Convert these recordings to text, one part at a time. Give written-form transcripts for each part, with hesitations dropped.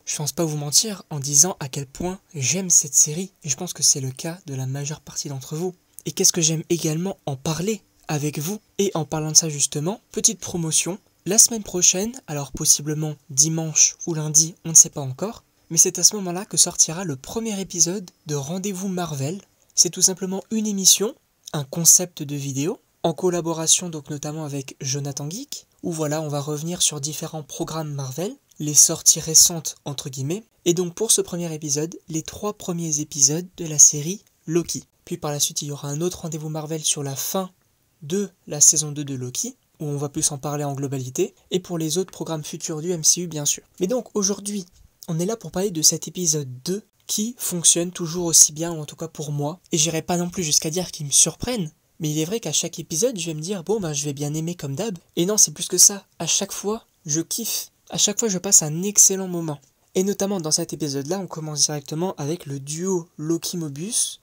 Je pense pas vous mentir en disant à quel point j'aime cette série, et je pense que c'est le cas de la majeure partie d'entre vous. Et qu'est-ce que j'aime également en parler avec vous. Et en parlant de ça justement, petite promotion, la semaine prochaine, alors possiblement dimanche ou lundi, on ne sait pas encore, mais c'est à ce moment-là que sortira le premier épisode de Rendez-vous Marvel. C'est tout simplement une émission, un concept de vidéo, en collaboration donc notamment avec Jonathan Geek, où voilà, on va revenir sur différents programmes Marvel, les sorties récentes entre guillemets, et donc pour ce premier épisode, les 3 premiers épisodes de la série Loki. Puis par la suite, il y aura un autre Rendez-vous Marvel sur la fin de la saison 2 de Loki, où on va plus en parler en globalité, et pour les autres programmes futurs du MCU bien sûr. Mais donc aujourd'hui, on est là pour parler de cet épisode 2 qui fonctionne toujours aussi bien, ou en tout cas pour moi, et j'irai pas non plus jusqu'à dire qu'il me surprenne, mais il est vrai qu'à chaque épisode, je vais me dire, bon je vais bien aimer comme d'hab, et non c'est plus que ça, à chaque fois, je kiffe, à chaque fois je passe un excellent moment. Et notamment dans cet épisode-là, on commence directement avec le duo Loki-Mobius,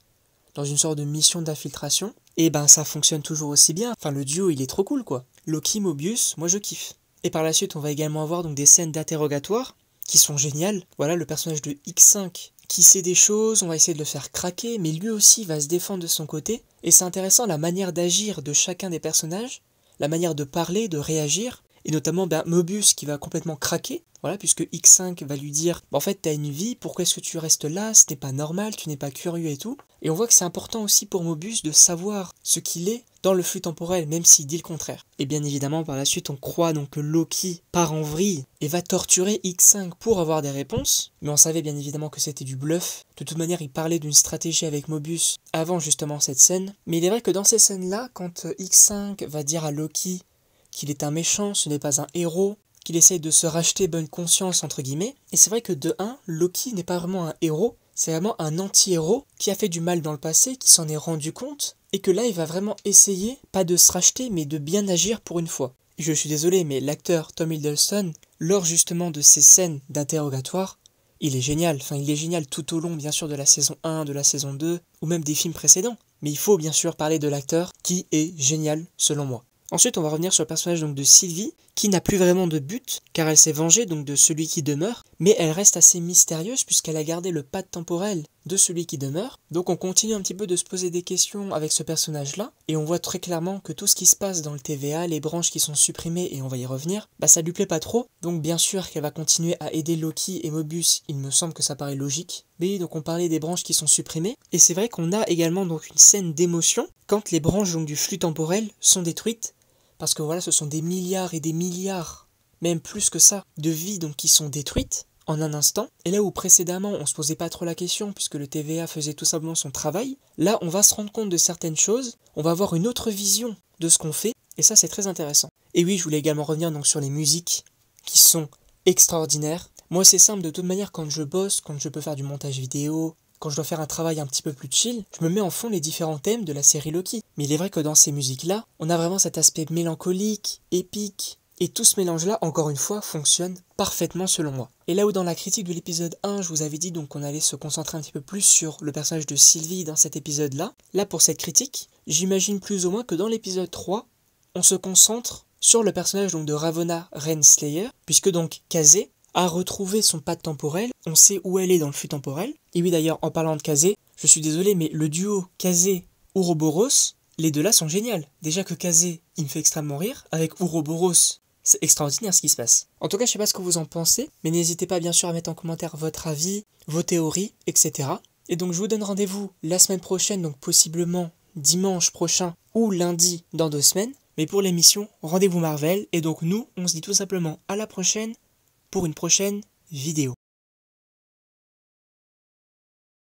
dans une sorte de mission d'infiltration, et ben ça fonctionne toujours aussi bien, enfin le duo il est trop cool quoi. Loki-Mobius, moi je kiffe. Et par la suite on va également avoir donc des scènes d'interrogatoire, qui sont géniales. Voilà le personnage de X5 qui sait des choses, on va essayer de le faire craquer, mais lui aussi va se défendre de son côté, et c'est intéressant la manière d'agir de chacun des personnages, la manière de parler, de réagir, et notamment Mobius qui va complètement craquer, voilà, puisque X5 va lui dire en fait t'as une vie, pourquoi est-ce que tu restes là, ce n'est pas normal, tu n'es pas curieux et tout. Et on voit que c'est important aussi pour Mobius de savoir ce qu'il est dans le flux temporel, même s'il dit le contraire. Et bien évidemment par la suite on croit donc que Loki part en vrille et va torturer X5 pour avoir des réponses, mais on savait bien évidemment que c'était du bluff. De toute manière il parlait d'une stratégie avec Mobius avant justement cette scène, mais il est vrai que dans ces scènes là, quand X5 va dire à Loki qu'il est un méchant, ce n'est pas un héros, qu'il essaye de se racheter bonne conscience entre guillemets, et c'est vrai que de 1, Loki n'est pas vraiment un héros, c'est vraiment un anti-héros qui a fait du mal dans le passé, qui s'en est rendu compte, et que là il va vraiment essayer, pas de se racheter, mais de bien agir pour une fois. Et je suis désolé, mais l'acteur Tom Hiddleston, lors justement de ces scènes d'interrogatoire, il est génial, enfin il est génial tout au long bien sûr de la saison 1, de la saison 2, ou même des films précédents. Mais il faut bien sûr parler de l'acteur qui est génial selon moi. Ensuite, on va revenir sur le personnage donc de Sylvie, qui n'a plus vraiment de but, car elle s'est vengée donc de celui qui demeure, mais elle reste assez mystérieuse puisqu'elle a gardé le pad temporel de celui qui demeure. Donc on continue un petit peu de se poser des questions avec ce personnage-là, et on voit très clairement que tout ce qui se passe dans le TVA, les branches qui sont supprimées, et on va y revenir, ça lui plaît pas trop, donc bien sûr qu'elle va continuer à aider Loki et Mobius, il me semble que ça paraît logique. Mais donc on parlait des branches qui sont supprimées, et c'est vrai qu'on a également donc une scène d'émotion quand les branches donc du flux temporel sont détruites, parce que voilà, ce sont des milliards et des milliards, même plus que ça, de vies donc qui sont détruites en un instant. Et là où précédemment on se posait pas trop la question puisque le TVA faisait tout simplement son travail, là on va se rendre compte de certaines choses, on va avoir une autre vision de ce qu'on fait, et ça c'est très intéressant. Et oui, je voulais également revenir donc sur les musiques qui sont extraordinaires. Moi c'est simple, de toute manière quand je bosse, quand je peux faire du montage vidéo, quand je dois faire un travail un petit peu plus chill, je me mets en fond les différents thèmes de la série Loki. Mais il est vrai que dans ces musiques-là, on a vraiment cet aspect mélancolique, épique, et tout ce mélange-là, encore une fois, fonctionne parfaitement selon moi. Et là où dans la critique de l'épisode 1, je vous avais dit donc qu'on allait se concentrer un petit peu plus sur le personnage de Sylvie dans cet épisode-là, là pour cette critique, j'imagine plus ou moins que dans l'épisode 3, on se concentre sur le personnage donc de Ravonna Renslayer, puisque donc Kazé a retrouvé son pad temporel, on sait où elle est dans le flux temporel. Et oui d'ailleurs, en parlant de Kazé, je suis désolé, mais le duo Kazé-Ouroboros, les deux là sont géniaux. Déjà que Kazé, il me fait extrêmement rire, avec Ouroboros, c'est extraordinaire ce qui se passe. En tout cas, je sais pas ce que vous en pensez, mais n'hésitez pas bien sûr à mettre en commentaire votre avis, vos théories, etc. Et donc je vous donne rendez-vous la semaine prochaine, donc possiblement dimanche prochain ou lundi dans 2 semaines. Mais pour l'émission, rendez-vous Marvel, et donc nous, on se dit tout simplement à la prochaine, pour une prochaine vidéo.